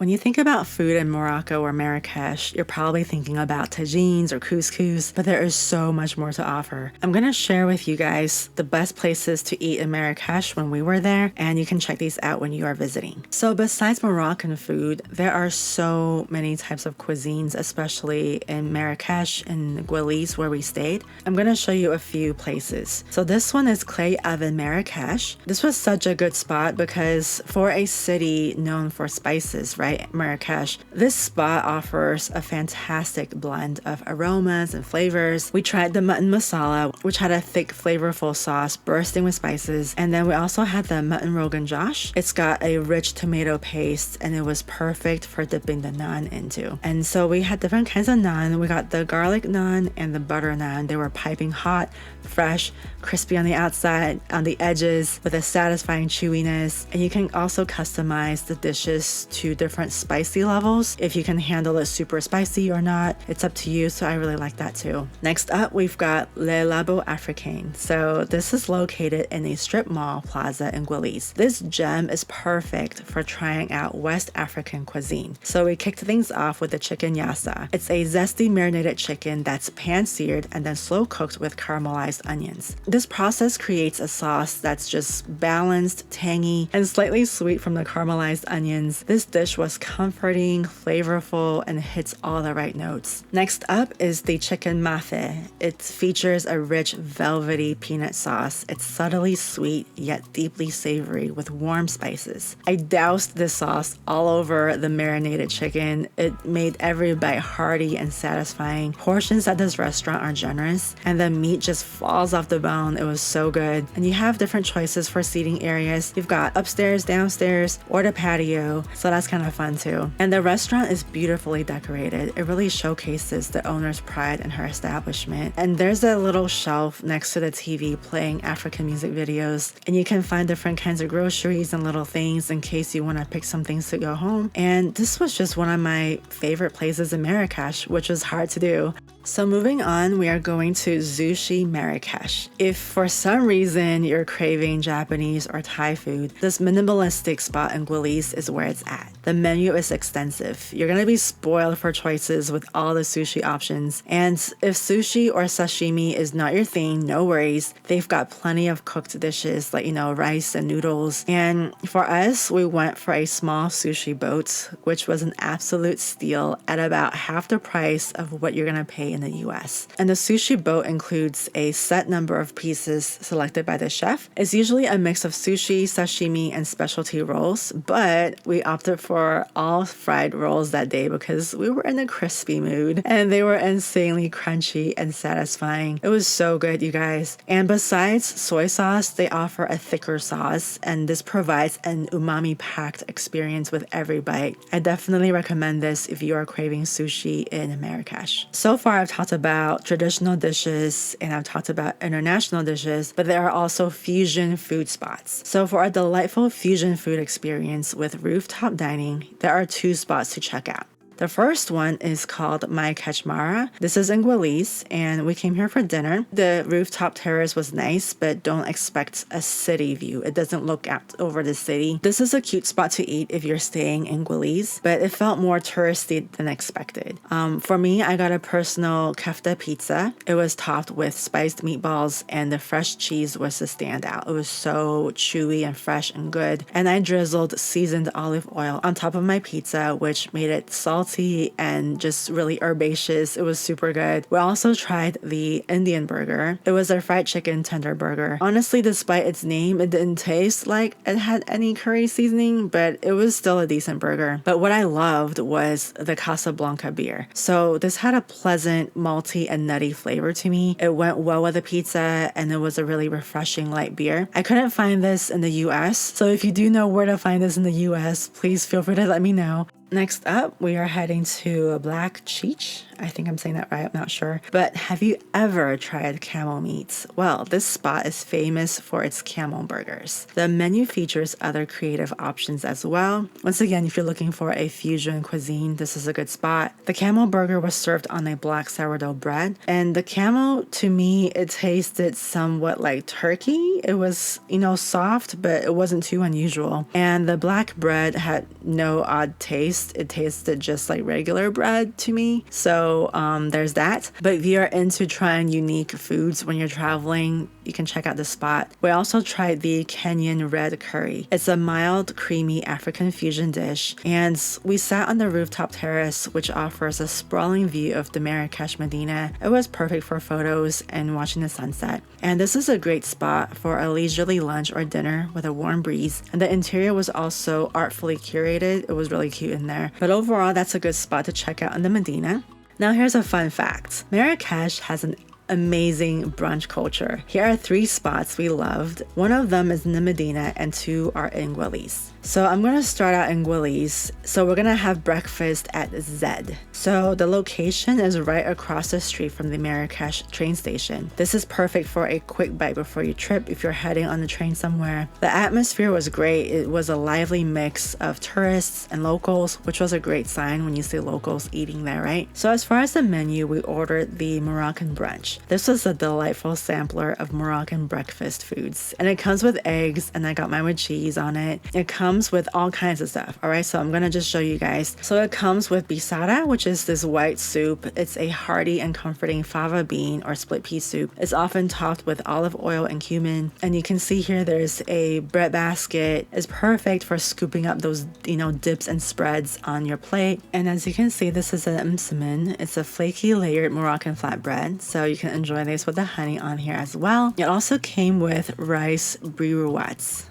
When you think about food in Morocco or Marrakech, you're probably thinking about tagines or couscous, but there is so much more to offer. I'm going to share with you guys the best places to eat in Marrakech when we were there, and you can check these out when you are visiting. So besides Moroccan food, there are so many types of cuisines, especially in Marrakech and Gueliz where we stayed. I'm going to show you a few places. So this one is Clay Oven Marrakech. This was such a good spot because for a city known for spices, right? Marrakech. This spot offers a fantastic blend of aromas and flavors. We tried the mutton masala, which had a thick, flavorful sauce bursting with spices. And then we also had the mutton rogan josh. It's got a rich tomato paste and it was perfect for dipping the naan into. And so we had different kinds of naan. We got the garlic naan and the butter naan. They were piping hot, fresh, crispy on the outside, on the edges with a satisfying chewiness. And you can also customize the dishes to different spicy levels. If you can handle it super spicy or not, it's up to you. So I really like that too. Next up, we've got Le Labo Africain. So this is located in a strip mall plaza in Gueliz. This gem is perfect for trying out West African cuisine. So we kicked things off with the chicken yassa. It's a zesty marinated chicken that's pan-seared and then slow cooked with caramelized onions. This process creates a sauce that's just balanced, tangy, and slightly sweet from the caramelized onions. This dish was comforting, flavorful, and hits all the right notes. Next up is the chicken mafe. It features a rich, velvety peanut sauce. It's subtly sweet, yet deeply savory with warm spices. I doused this sauce all over the marinated chicken. It made every bite hearty and satisfying. Portions at this restaurant are generous, and the meat just falls off the bone. It was so good. And you have different choices for seating areas. You've got upstairs, downstairs, or the patio, so that's kind of fun too. And the restaurant is beautifully decorated. It really showcases the owner's pride in her establishment. And there's a little shelf next to the TV playing African music videos, and you can find different kinds of groceries and little things in case you want to pick some things to go home. And this was just one of my favorite places in Marrakech, which was hard to do. So moving on, we are going to Sushi Marrakech. If for some reason you're craving Japanese or Thai food, this minimalistic spot in Gueliz is where it's at. The menu is extensive. You're going to be spoiled for choices with all the sushi options. And if sushi or sashimi is not your thing, no worries. They've got plenty of cooked dishes like, rice and noodles. And for us, we went for a small sushi boat, which was an absolute steal at about half the price of what you're going to pay in the US. And the sushi boat includes a set number of pieces selected by the chef. It's usually a mix of sushi, sashimi, and specialty rolls, but we opted for all fried rolls that day because we were in a crispy mood and they were insanely crunchy and satisfying. It was so good, you guys. And besides soy sauce, they offer a thicker sauce, and this provides an umami-packed experience with every bite. I definitely recommend this if you are craving sushi in Marrakech. So far, I've talked about traditional dishes and I've talked about international dishes, but there are also fusion food spots. So for a delightful fusion food experience with rooftop dining, there are two spots to check out. The first one is called My Kechmara. This is in Gueliz, and we came here for dinner. The rooftop terrace was nice, but don't expect a city view. It doesn't look out over the city. This is a cute spot to eat if you're staying in Gueliz, but it felt more touristy than expected. For me, I got a personal kefta pizza. It was topped with spiced meatballs, and the fresh cheese was the standout. It was so chewy and fresh and good. And I drizzled seasoned olive oil on top of my pizza, which made it salty and just really herbaceous. It was super good. We also tried the Indian burger. It was a fried chicken tender burger. Honestly, despite its name, it didn't taste like it had any curry seasoning, but it was still a decent burger. But what I loved was the Casablanca beer. So this had a pleasant, malty and nutty flavor to me. It went well with the pizza, and it was a really refreshing light beer. I couldn't find this in the US, so if you do know where to find this in the US, please feel free to let me know. Next up, we are heading to Black Cheech. I think I'm saying that right, I'm not sure. But have you ever tried camel meats? Well, this spot is famous for its camel burgers. The menu features other creative options as well. Once again, if you're looking for a fusion cuisine, this is a good spot. The camel burger was served on a black sourdough bread. And the camel, to me, it tasted somewhat like turkey. It was, soft, but it wasn't too unusual. And the black bread had no odd taste. honest, it tasted just like regular bread to me. So there's that. But if you're into trying unique foods when you're traveling, you can check out this spot. We also tried the Kenyan red curry. It's a mild, creamy African fusion dish. And we sat on the rooftop terrace, which offers a sprawling view of the Marrakech Medina. It was perfect for photos and watching the sunset. And this is a great spot for a leisurely lunch or dinner with a warm breeze. And the interior was also artfully curated. It was really cute in there. But overall, that's a good spot to check out in the Medina. Now here's a fun fact. Marrakech has an amazing brunch culture. Here are 3 spots we loved. One of them is in the Medina and 2 are in Gueliz. So I'm going to start out in Gueliz. So we're going to have breakfast at Zed. So the location is right across the street from the Marrakech train station. This is perfect for a quick bite before your trip if you're heading on the train somewhere. The atmosphere was great. It was a lively mix of tourists and locals, which was a great sign when you see locals eating there, right? So as far as the menu, we ordered the Moroccan brunch. This was a delightful sampler of Moroccan breakfast foods. And it comes with eggs, and I got mine with cheese on it. It comes with all kinds of stuff. All right, so I'm gonna just show you guys. So it comes with bisara, which is this white soup. It's a hearty and comforting fava bean or split pea soup. It's often topped with olive oil and cumin. And you can see here there's a bread basket. It's perfect for scooping up those, dips and spreads on your plate. And as you can see, this is an msemen. It's a flaky layered Moroccan flatbread. So you can enjoy this with the honey on here as well. It also came with rice briouettes.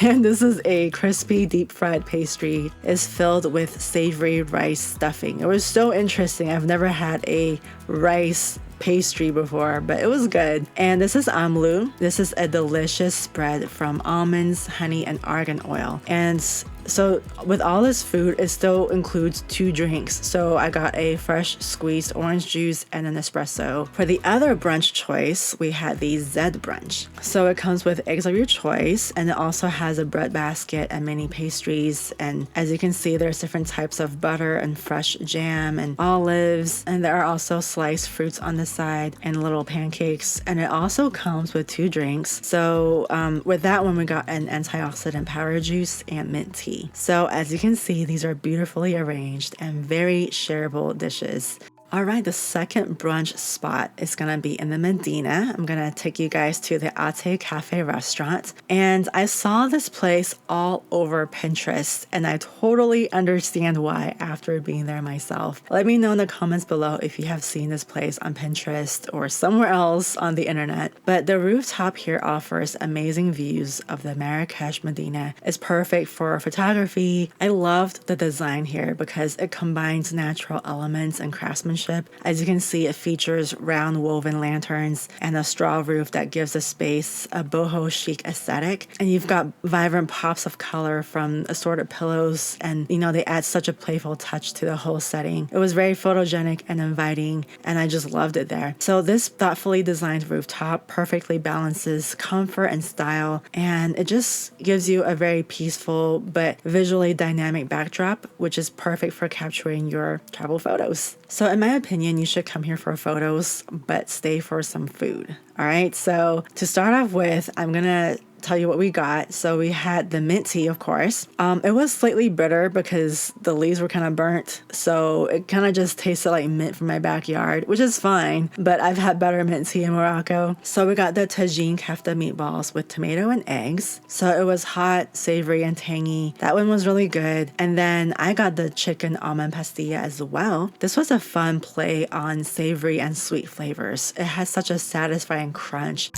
And this is a crispy deep fried pastry. It's filled with savory rice stuffing. It was so interesting. I've never had a rice pastry before, but it was good. And this is amlou. This is a delicious spread from almonds, honey, and argan oil. And so with all this food, it still includes 2 drinks. So I got a fresh squeezed orange juice and an espresso. For the other brunch choice, we had the Zed brunch. So it comes with eggs of your choice, and it also has a bread basket and mini pastries. And as you can see, there's different types of butter and fresh jam and olives. And there are also sliced fruits on the side and little pancakes. And it also comes with 2 drinks. So with that one, we got an antioxidant power juice and mint tea. So as you can see, these are beautifully arranged and very shareable dishes. All right, the second brunch spot is gonna be in the Medina. I'm gonna take you guys to the Ate Cafe restaurant. And I saw this place all over Pinterest, and I totally understand why after being there myself. Let me know in the comments below if you have seen this place on Pinterest or somewhere else on the internet. But the rooftop here offers amazing views of the Marrakech Medina. It's perfect for photography. I loved the design here because it combines natural elements and craftsmanship. As you can see, it features round woven lanterns and a straw roof that gives the space a boho chic aesthetic. And you've got vibrant pops of color from assorted pillows, and they add such a playful touch to the whole setting. It was very photogenic and inviting, and I just loved it there. So this thoughtfully designed rooftop perfectly balances comfort and style, and it just gives you a very peaceful but visually dynamic backdrop, which is perfect for capturing your travel photos. So in my opinion, you should come here for photos, but stay for some food. All right, so to start off with, I'm gonna tell you what we got. So we had the mint tea, of course. It was slightly bitter because the leaves were kind of burnt. So it kind of just tasted like mint from my backyard, which is fine. But I've had better mint tea in Morocco. So we got the tagine kefta meatballs with tomato and eggs. So it was hot, savory, and tangy. That one was really good. And then I got the chicken almond pastilla as well. This was a fun play on savory and sweet flavors. It has such a satisfying crunch.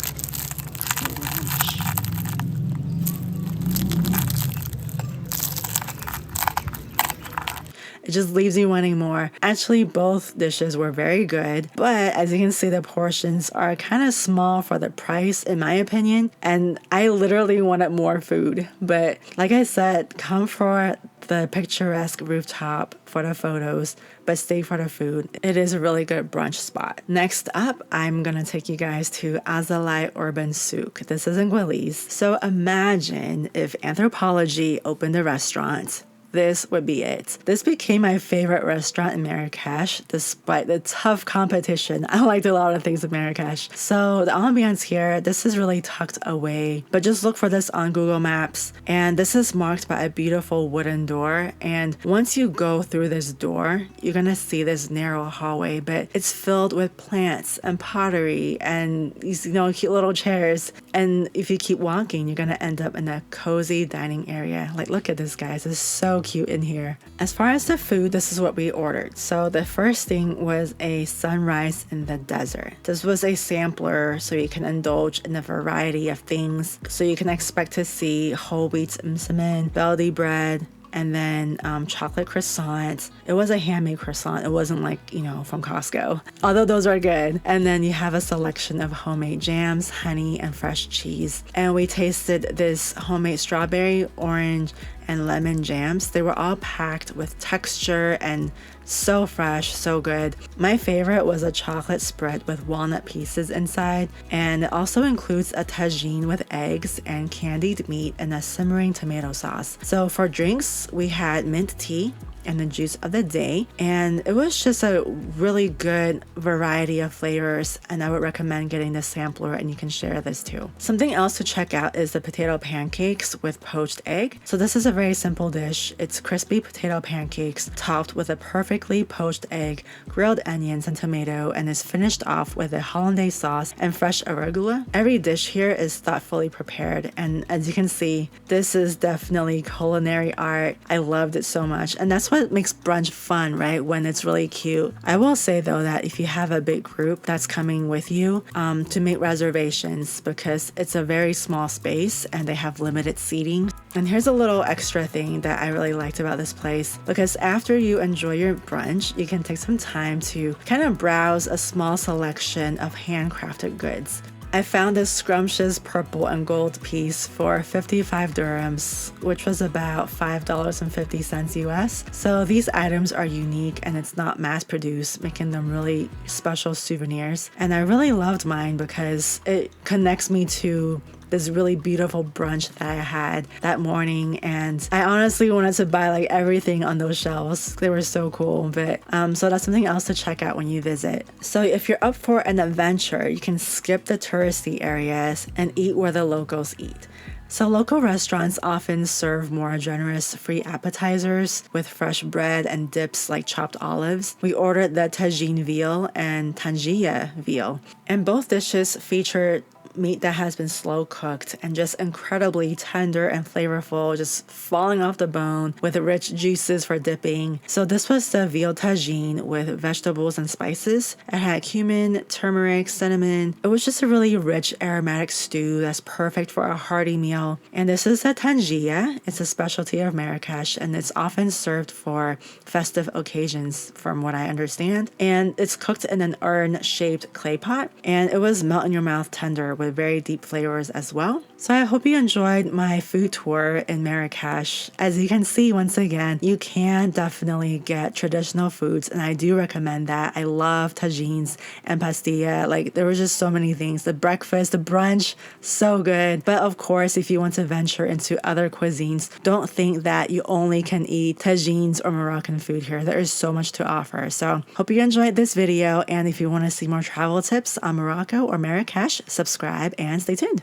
It just leaves you wanting more. Actually, both dishes were very good, but as you can see, the portions are kind of small for the price, in my opinion, and I literally wanted more food. But like I said, come for the picturesque rooftop for the photos, but stay for the food. It is a really good brunch spot. Next up, I'm gonna take you guys to Azalai Urban Souk. This is in Gueliz. So imagine if Anthropology opened a restaurant this would be it. This became my favorite restaurant in Marrakech despite the tough competition. I liked a lot of things in Marrakech. So the ambiance here, this is really tucked away, but just look for this on Google Maps. And this is marked by a beautiful wooden door. And once you go through this door, you're gonna see this narrow hallway, but it's filled with plants and pottery and these, cute little chairs. And if you keep walking, you're gonna end up in a cozy dining area. Like, look at this, guys. It's so cute in here. As far as the food, this is what we ordered. So the first thing was a sunrise in the desert. This was a sampler, so you can indulge in a variety of things. So you can expect to see whole wheat msemen, belly bread, and then chocolate croissants. It was a handmade croissant. It wasn't like, from Costco, although those are good. And then you have a selection of homemade jams, honey, and fresh cheese. And we tasted this homemade strawberry, orange, and lemon jams. They were all packed with texture and so fresh, so good. My favorite was a chocolate spread with walnut pieces inside, and it also includes a tagine with eggs and candied meat and a simmering tomato sauce. So for drinks, we had mint tea and the juice of the day, and it was just a really good variety of flavors, and I would recommend getting the sampler, and you can share this too. Something else to check out is the potato pancakes with poached egg. So this is a very simple dish. It's crispy potato pancakes topped with a perfectly poached egg, grilled onions, and tomato, and is finished off with a hollandaise sauce and fresh arugula. Every dish here is thoughtfully prepared, and as you can see, this is definitely culinary art. I loved it so much, and that's what makes brunch fun, right? When it's really cute. I will say though that if you have a big group that's coming with you, to make reservations, because it's a very small space and they have limited seating. And here's a little extra thing that I really liked about this place, because after you enjoy your brunch, you can take some time to kind of browse a small selection of handcrafted goods. I found this scrumptious purple and gold piece for 55 dirhams, which was about $5.50 US. So these items are unique and it's not mass produced, making them really special souvenirs. And I really loved mine because it connects me to this really beautiful brunch that I had that morning, and I honestly wanted to buy like everything on those shelves. They were so cool. But so that's something else to check out when you visit. So if you're up for an adventure, you can skip the touristy areas and eat where the locals eat. So local restaurants often serve more generous free appetizers with fresh bread and dips like chopped olives. We ordered the tagine veal and tangia veal, and both dishes featured meat that has been slow cooked and just incredibly tender and flavorful, just falling off the bone with rich juices for dipping. So this was the veal tagine with vegetables and spices. It had cumin, turmeric, cinnamon. It was just a really rich aromatic stew that's perfect for a hearty meal. And this is a tangia. It's a specialty of Marrakech, and it's often served for festive occasions from what I understand. And it's cooked in an urn-shaped clay pot, and it was melt-in-your-mouth tender with very deep flavors as well. So I hope you enjoyed my food tour in Marrakech. As you can see, once again, you can definitely get traditional foods, and I do recommend that. I love tagines and pastilla. Like, there were just so many things. The breakfast, the brunch, so good. But of course, if you want to venture into other cuisines, don't think that you only can eat tagines or Moroccan food here. There is so much to offer. So hope you enjoyed this video, and if you want to see more travel tips on Morocco or Marrakech, subscribe and stay tuned.